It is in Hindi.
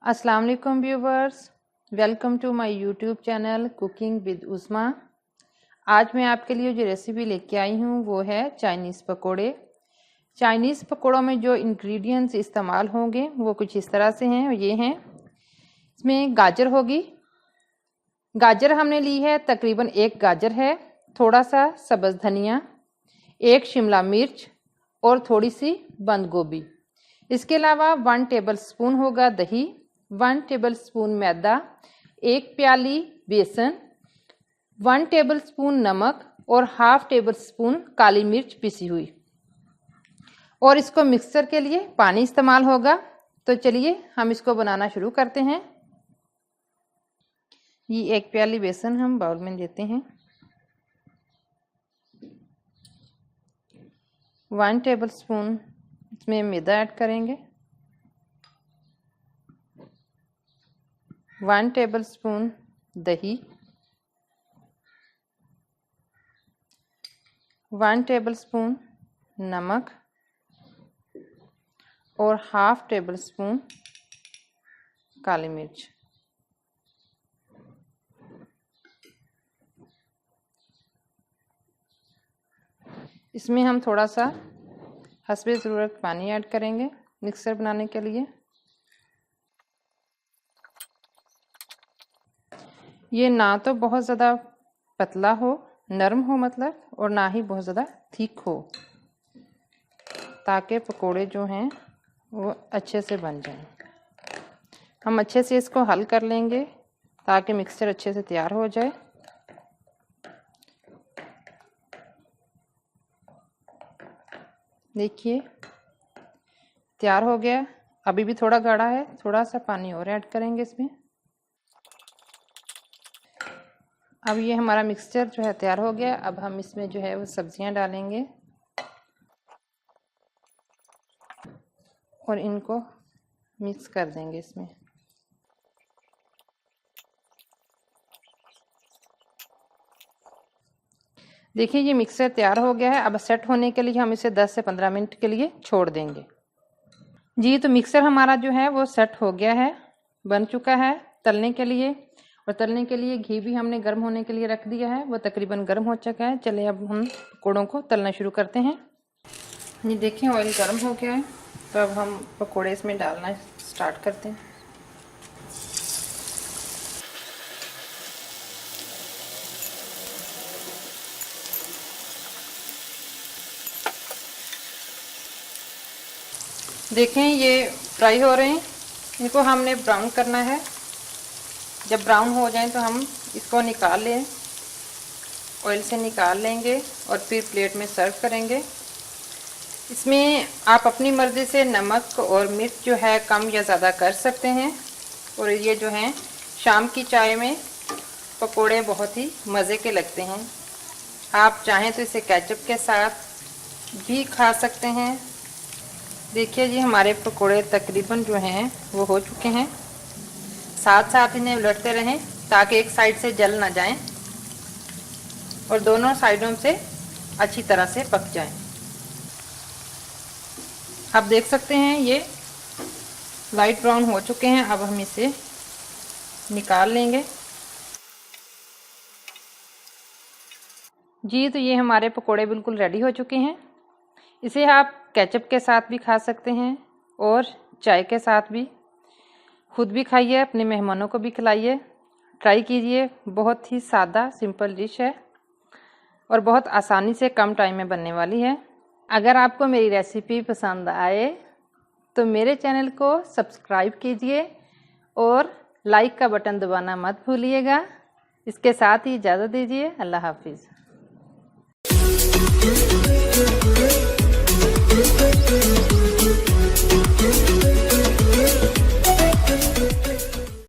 अस्सलाम वालेकुम viewers, welcome to my YouTube channel cooking with Usma. आज मैं आपके लिए जो रेसिपी लेके आई हूँ वो है चाइनीज़ पकोड़े। चाइनीज़ पकोड़ों में जो इंग्रेडिएंट्स इस्तेमाल होंगे वो कुछ इस तरह से हैं। ये हैं, इसमें गाजर होगी। गाजर हमने ली है, तकरीबन 1 गाजर है, थोड़ा सा सब्ज़ धनिया, 1 शिमला मिर्च और थोड़ी सी बंद गोभी। इसके अलावा 1 टेबलस्पून होगा दही, 1 टेबलस्पून मैदा, 1 प्याली बेसन, 1 टेबलस्पून नमक और हाफ टेबलस्पून काली मिर्च पिसी हुई। और इसको मिक्सर के लिए पानी इस्तेमाल होगा। तो चलिए हम इसको बनाना शुरू करते हैं। ये 1 प्याली बेसन हम बाउल में लेते हैं, 1 टेबलस्पून इसमें मैदा ऐड करेंगे, 1 टेबलस्पून दही, 1 टेबलस्पून नमक और हाफ टेबलस्पून काली मिर्च। इसमें हम थोड़ा सा हस्बे ज़रूरत पानी ऐड करेंगे मिक्सर बनाने के लिए। ये ना तो बहुत ज़्यादा पतला हो, नरम हो मतलब, और ना ही बहुत ज़्यादा थिक हो, ताकि पकोड़े जो हैं वो अच्छे से बन जाएं। हम अच्छे से इसको हल कर लेंगे ताकि मिक्सचर अच्छे से तैयार हो जाए। देखिए तैयार हो गया। अभी भी थोड़ा गाढ़ा है, थोड़ा सा पानी और ऐड करेंगे इसमें। अब ये हमारा मिक्सचर जो है तैयार हो गया। अब हम इसमें जो है वो सब्जियां डालेंगे और इनको मिक्स कर देंगे इसमें। देखिए ये मिक्सचर तैयार हो गया है। अब सेट होने के लिए हम इसे 10 से 15 मिनट के लिए छोड़ देंगे। जी तो मिक्सचर हमारा जो है वो सेट हो गया है, बन चुका है तलने के लिए। और तलने के लिए घी भी हमने गर्म होने के लिए रख दिया है, वो तकरीबन गर्म हो चुका है। चलिए अब हम पकौड़ों को तलना शुरू करते हैं। ये देखिए ऑयल गर्म हो गया है, तो अब हम पकौड़े इसमें डालना स्टार्ट करते हैं। देखें ये फ्राई हो रहे हैं, इनको हमने ब्राउन करना है। जब ब्राउन हो जाएं तो हम इसको निकाल लें, ऑयल से निकाल लेंगे और फिर प्लेट में सर्व करेंगे। इसमें आप अपनी मर्ज़ी से नमक और मिर्च जो है कम या ज़्यादा कर सकते हैं। और ये जो हैं शाम की चाय में पकोड़े बहुत ही मज़े के लगते हैं। आप चाहें तो इसे केचप के साथ भी खा सकते हैं। देखिए जी हमारे पकोड़े तकरीबन जो हैं वो हो चुके हैं। साथ साथ इन्हें उलटते रहें ताकि एक साइड से जल ना जाएं और दोनों साइडों से अच्छी तरह से पक जाएं। आप देख सकते हैं ये लाइट ब्राउन हो चुके हैं। अब हम इसे निकाल लेंगे। जी तो ये हमारे पकोड़े बिल्कुल रेडी हो चुके हैं। इसे आप केचप के साथ भी खा सकते हैं और चाय के साथ भी। खुद भी खाइए, अपने मेहमानों को भी खिलाइए, ट्राई कीजिए। बहुत ही सादा सिंपल डिश है और बहुत आसानी से कम टाइम में बनने वाली है। अगर आपको मेरी रेसिपी पसंद आए तो मेरे चैनल को सब्सक्राइब कीजिए और लाइक का बटन दबाना मत भूलिएगा। इसके साथ ही इजाज़त दीजिए। अल्लाह हाफिज़।